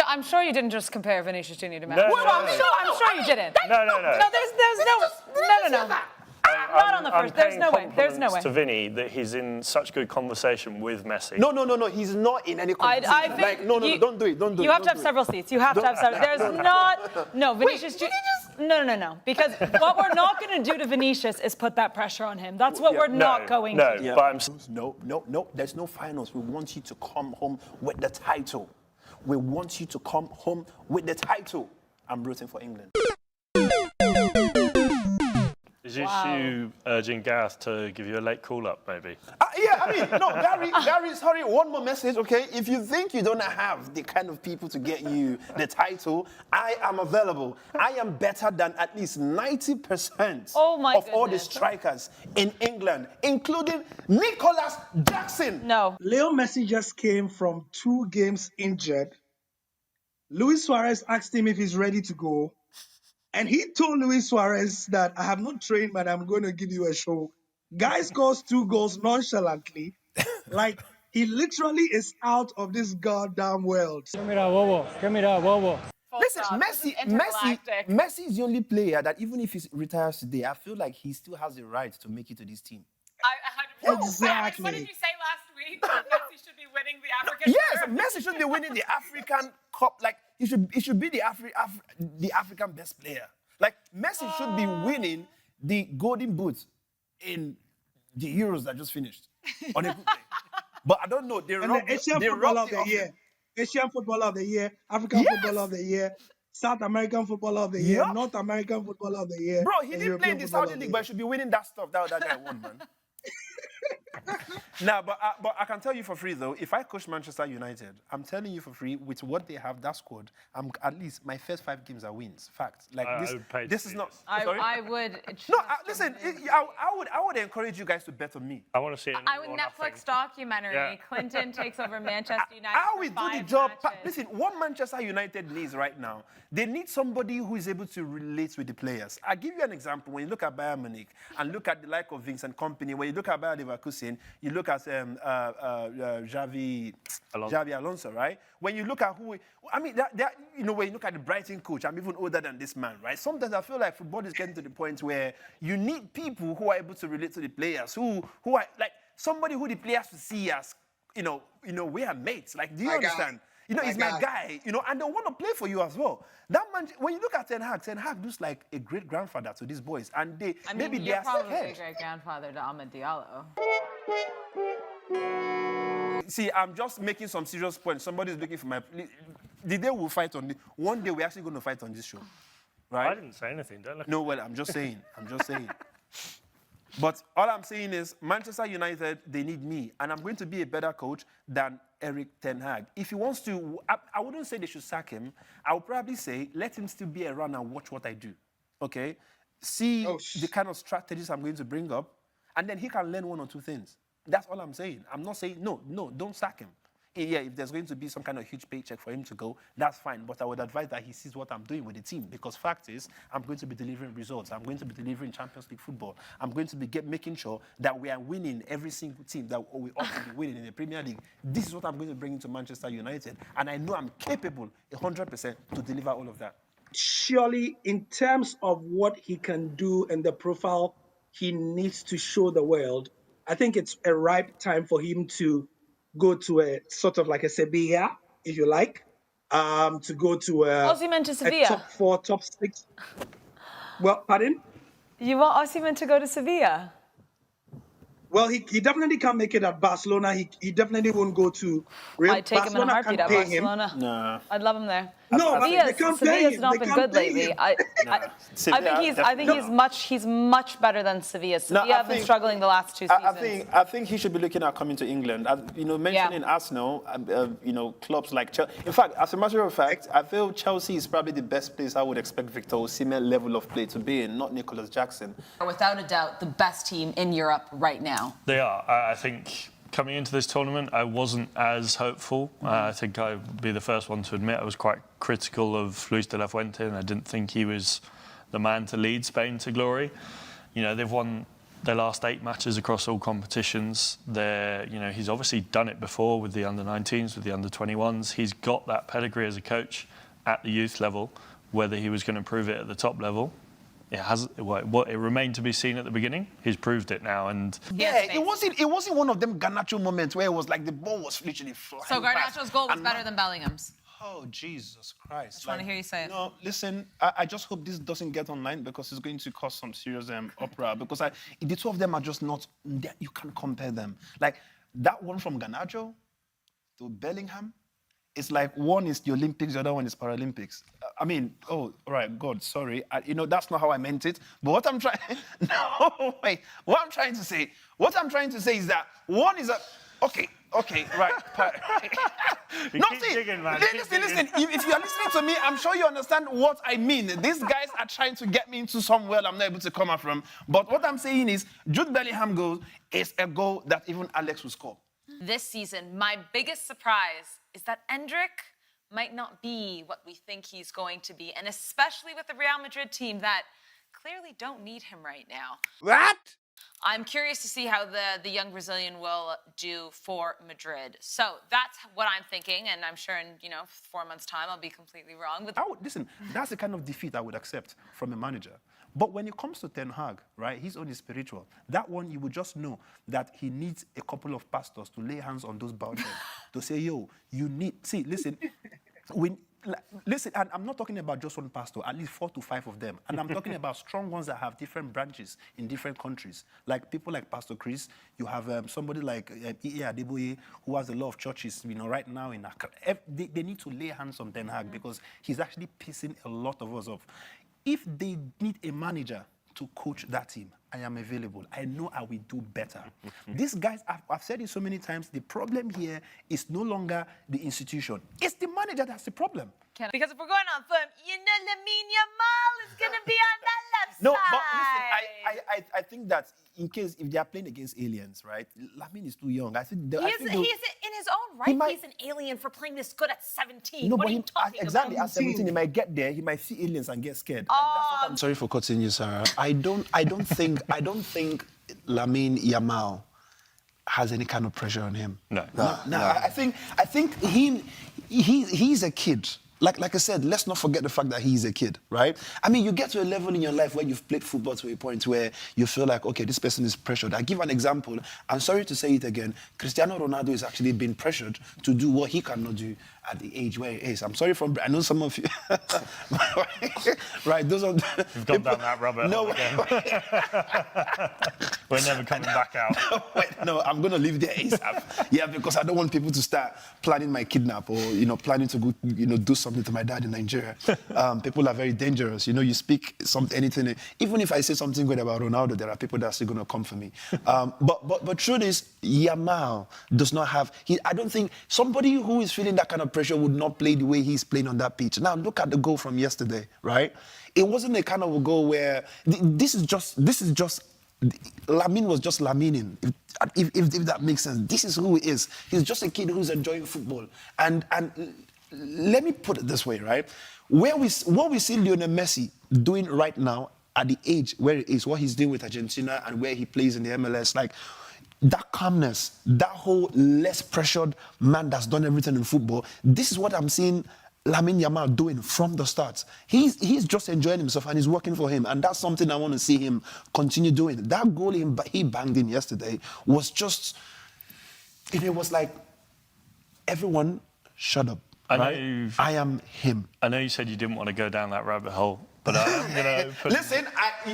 I'm sure you didn't just compare Vinicius Junior to Messi. No, I'm sure you didn't. No. No, there's no. Not on the first. There's no way. There's no way. To Vinny that he's in such good conversation with Messi. No. He's not in any conversation. I think no, don't do it. You have to have several seats. You have to have several. There's not. No, Vinicius. No. Because what we're not going to do to Vinicius is put that pressure on him. That's what we're not going to do. No. There's no finals. We want you to come home with the title. We want you to come home with the title. I'm rooting for England. Is this you urging Gareth to give you a late call-up, maybe? Gary, sorry, one more message, okay? If you think you don't have the kind of people to get you the title, I am available. I am better than at least 90% of all the strikers in England, including Nicholas Jackson. No. Leo Messi just came from 2 games injured. Luis Suarez asked him if he's ready to go. And he told Luis Suarez that I have not trained, but I'm going to give you a show. Guy scores 2 goals nonchalantly. Like, he literally is out of this goddamn world. Listen, Messi is the only player that even if he retires today, I feel like he still has the right to make it to this team. Exactly. What did you say last week? Messi should be winning the African Cup? Messi should be winning the African Cup. Like, he should be the African best player. Like, Messi should be winning the Golden Boot in the Euros that just finished on a good day. But I don't know. The Asian Footballer of the Year, Asian Footballer of the Year, African Footballer of the Year, South American Footballer of the Year, North American Footballer of the Year. Bro, he didn't play in the Saudi League, but he should be winning that stuff that guy won, man. But I can tell you for free though, if I coach Manchester United, I'm telling you for free, with what they have, that squad, at least my first 5 games are wins. Fact. Like this is not. I would. No, listen. I would encourage you guys to bet on me. I want to see it. I would Netflix documentary. Clinton takes over Manchester United. I will do the job. Matches. Listen, what Manchester United needs right now, they need somebody who is able to relate with the players. I'll give you an example. When you look at Bayern Munich and look at the like of Vincent Kompany, when you look at Bayer Leverkusen, you look at Xavi Alonso, right? When you look at when you look at the Brighton coach, I'm even older than this man, right? Sometimes I feel like football is getting to the point where you need people who are able to relate to the players, who are like somebody who the players will see as, we are mates. Like, do you understand? He's my guy, and they want to play for you as well. That man, when you look at Ten Hag looks like a great grandfather to these boys, and they are scared. You're probably a great grandfather to Ahmed Diallo. See, I'm just making some serious points. Somebody's looking for the day we'll fight on this. One day we're actually going to fight on this show, right? I didn't say anything, don't I? No, well, I'm just saying. But all I'm saying is Manchester United, they need me. And I'm going to be a better coach than Erik ten Hag. If he wants to, I wouldn't say they should sack him. I would probably say let him still be around and watch what I do. Okay? See the kind of strategies I'm going to bring up. And then he can learn 1 or 2 things. That's all I'm saying. I'm not saying, no, don't sack him. Yeah, if there's going to be some kind of huge paycheck for him to go, that's fine. But I would advise that he sees what I'm doing with the team. Because fact is, I'm going to be delivering results. I'm going to be delivering Champions League football. I'm going to be making sure that we are winning every single team that we ought to be winning in the Premier League. This is what I'm going to bring into Manchester United. And I know I'm capable, 100%, to deliver all of that. Surely, in terms of what he can do and the profile he needs to show the world, I think it's a ripe time for him to go to a sort of like a Sevilla, if you like, to go to Osimhen to Sevilla. Top 4, top 6. Well, pardon? You want Osimhen to go to Sevilla? Well, he definitely can't make it at Barcelona. He definitely won't go to Real. I'd take him in a heartbeat at Barcelona. No. I'd love him there. No, they can't pay him. Sevilla's not been good lately. I think he's much better than Sevilla. Sevilla have been struggling the last 2 seasons. I think he should be looking at coming to England. Mentioning Arsenal, clubs like Chelsea. In fact, as a matter of fact, I feel Chelsea is probably the best place I would expect Victor Osimhen level of play to be in, not Nicholas Jackson. Without a doubt, the best team in Europe right now. They are. I think coming into this tournament, I wasn't as hopeful. I think I'd be the first one to admit I was quite critical of Luis de la Fuente, and I didn't think he was the man to lead Spain to glory. They've won their last 8 matches across all competitions. He's obviously done it before with the under-19s, with the under-21s. He's got that pedigree as a coach at the youth level. Whether he was going to prove it at the top level, it remained to be seen at the beginning. He's proved it now, and it wasn't one of them Garnacho moments where it was like the ball was literally flying. So Garnacho's goal was better than Bellingham's. Oh, Jesus Christ. I just want to hear you say it. No, listen, I just hope this doesn't get online because it's going to cause some serious uproar. Because the two of them are just not, you can't compare them. Like, that one from Garnacho to Bellingham, it's like one is the Olympics, the other one is Paralympics. All right, God, sorry. That's not how I meant it. But what I'm trying... No, wait. What I'm trying to say is that one is a... Okay, right. No, see, digging, man. Listen. If you're listening to me, I'm sure you understand what I mean. These guys are trying to get me into some well I'm not able to come out from. But what I'm saying is, Jude Bellingham goal is a goal that even Alex will score. This season, my biggest surprise is that Endrick might not be what we think he's going to be, and especially with the Real Madrid team that clearly don't need him right now. What? I'm curious to see how the young Brazilian will do for Madrid. So that's what I'm thinking, and I'm sure in 4 months' time I'll be completely wrong. But Listen, that's the kind of defeat I would accept from a manager. But when it comes to Ten Hag, right, he's only spiritual. That one, you would just know that he needs a couple of pastors to lay hands on those bowed heads to say, yo, you need... See, listen, listen, and I'm not talking about just one pastor, at least 4 to 5 of them. And I'm talking about strong ones that have different branches in different countries. Like people like Pastor Chris, you have somebody like E.A. Adeboye, who has a lot of churches, right now in Accra. They need to lay hands on Ten Hag because he's actually pissing a lot of us off. If they need a manager to coach that team, I am available. I know I will do better. These guys, I've said it so many times, the problem here is no longer the institution. It's the manager that's the problem. because if we're going on film, Lamine Yamal is going to be on that left No, side. but listen, I think that in case if they are playing against aliens, right? Lamine is too young. I think He's in his own right. He's an alien for playing this good at 17. No, what but are you talking exactly about? at 17, he might get there. He might see aliens and get scared. And that's what I'm sorry for cutting you, Sarah. I don't think Lamine Yamal has any kind of pressure on him. No. I think he's a kid. Like I said, let's not forget the fact that he's a kid, right? I mean, you get to a level in your life where you've played football to a point where you feel like, okay, this person is pressured. I give an example. I'm sorry to say it again. Cristiano Ronaldo is actually being pressured to do what he cannot do at the age where he is. I'm sorry I know some of you, right? Those are You've gone down that rabbit hole again. We're never coming back out. No, I'm going to leave there ASAP. Yeah, because I don't want people to start planning my kidnap or, planning to go, do something to my dad in Nigeria. People are very dangerous. You speak anything. Even if I say something good about Ronaldo, there are people that are still going to come for me. But truth is, Yamal does not have... I don't think somebody who is feeling that kind of pressure would not play the way he's playing on that pitch. Now, look at the goal from yesterday, right? It wasn't a kind of a goal where... This is just... Lamine was just Lamining, if that makes sense. This is who he is. He's just a kid who's enjoying football. And let me put it this way, right? What we see Lionel Messi doing right now at the age where he is, what he's doing with Argentina and where he plays in the MLS, like that calmness, that whole less pressured man that's done everything in football, this is what I'm seeing Lamine Yamal doing from the start. He's just enjoying himself and it's working for him. And that's something I want to see him continue doing. That goal he banged in yesterday was just, it was like, everyone shut up. Right? I am him. I know you said you didn't want to go down that rabbit hole, but I'm going to... Listen,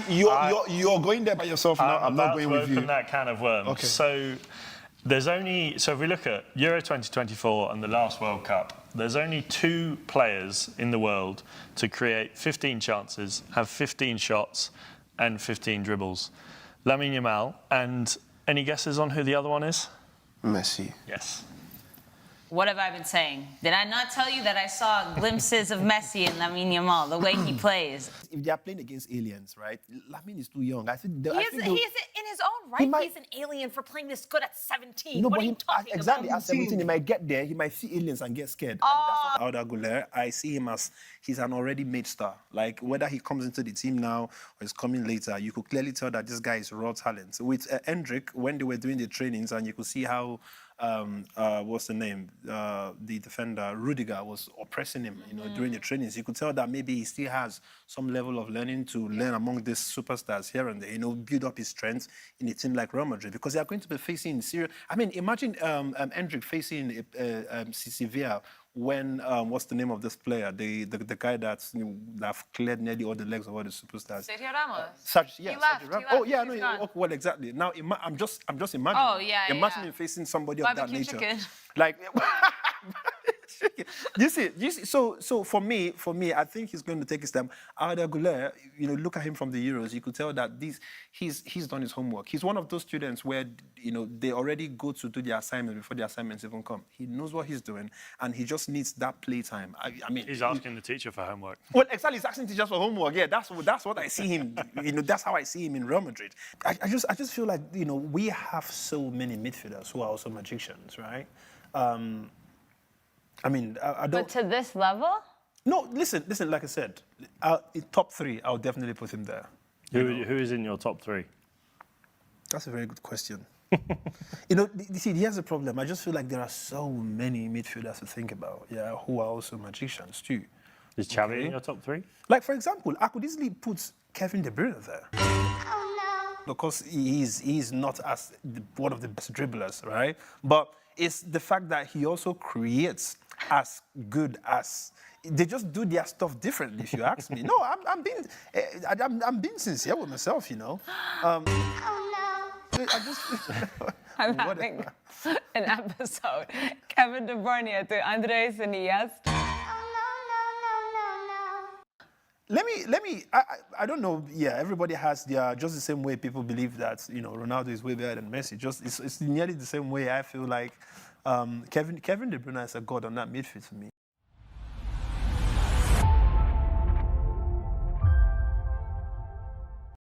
you're going there by yourself now. I'm not going with you. Open that can of worms. Okay. So if we look at Euro 2024 and the last World Cup, there's only 2 players in the world to create 15 chances, have 15 shots and 15 dribbles. Lamine Yamal, and any guesses on who the other one is? Messi. Yes. What have I been saying? Did I not tell you that I saw glimpses of Messi and Lamine Yamal, the way he plays? If they are playing against aliens, right? Lamine is too young. I think He is in his own right. might- He's an alien for playing this good at 17. No, What but are you talking exactly about? at 17, he might get there, he might see aliens and get scared. Arda Güler, I see him as he's an already made star. Like whether he comes into the team now or is coming later, you could clearly tell that this guy is raw talent. With Endrick, when they were doing the trainings, and you could see how what's the name? The defender Rudiger was oppressing him, during the trainings. You could tell that maybe he still has some level of learning to learn among these superstars here and there. Build up his strength in a team like Real Madrid, because they are going to be facing serious. I mean, imagine Endrick facing Sevilla when what's the name of this player? The guy that cleared nearly all the legs of all the superstars. Sergio Ramos. Sergio left, Ramos. he Oh left, yeah, he's no, gone. well exactly. Now I'm just imagining. Oh, yeah, Imagine yeah. him facing somebody of that Barbecue nature. chicken. Like. You see. So for me, I think he's going to take his time. Arda Güler, look at him from the Euros. You could tell that he's done his homework. He's one of those students where they already go to do their assignment before the assignments even come. He knows what he's doing, and he just needs that play time. I mean, He's asking the teacher for homework. well, exactly, he's asking teachers for homework. Yeah, that's what I see him. That's how I see him in Real Madrid. I just feel like we have so many midfielders who are also magicians, right? I mean, I don't. But to this level? No, listen. Like I said, in top 3, I'll definitely put him there. Who is in your top 3? That's a very good question. See, here's the problem. I just feel like there are so many midfielders to think about, who are also magicians too. Is Xavi in your top 3? Like, for example, I could easily put Kevin De Bruyne there. Oh, no. Because he's not as one of the best dribblers, right? But it's the fact that he also creates as good as... They just do their stuff differently, if you ask me. No, I'm being sincere with myself, oh, no. I just... I'm having an episode. Kevin De Bruyne to Andres Iniesta. Let me. I don't know. Yeah, everybody has their just the same way people believe that Ronaldo is way better than Messi. It's nearly the same way I feel like Kevin De Bruyne is a god on that midfield for me.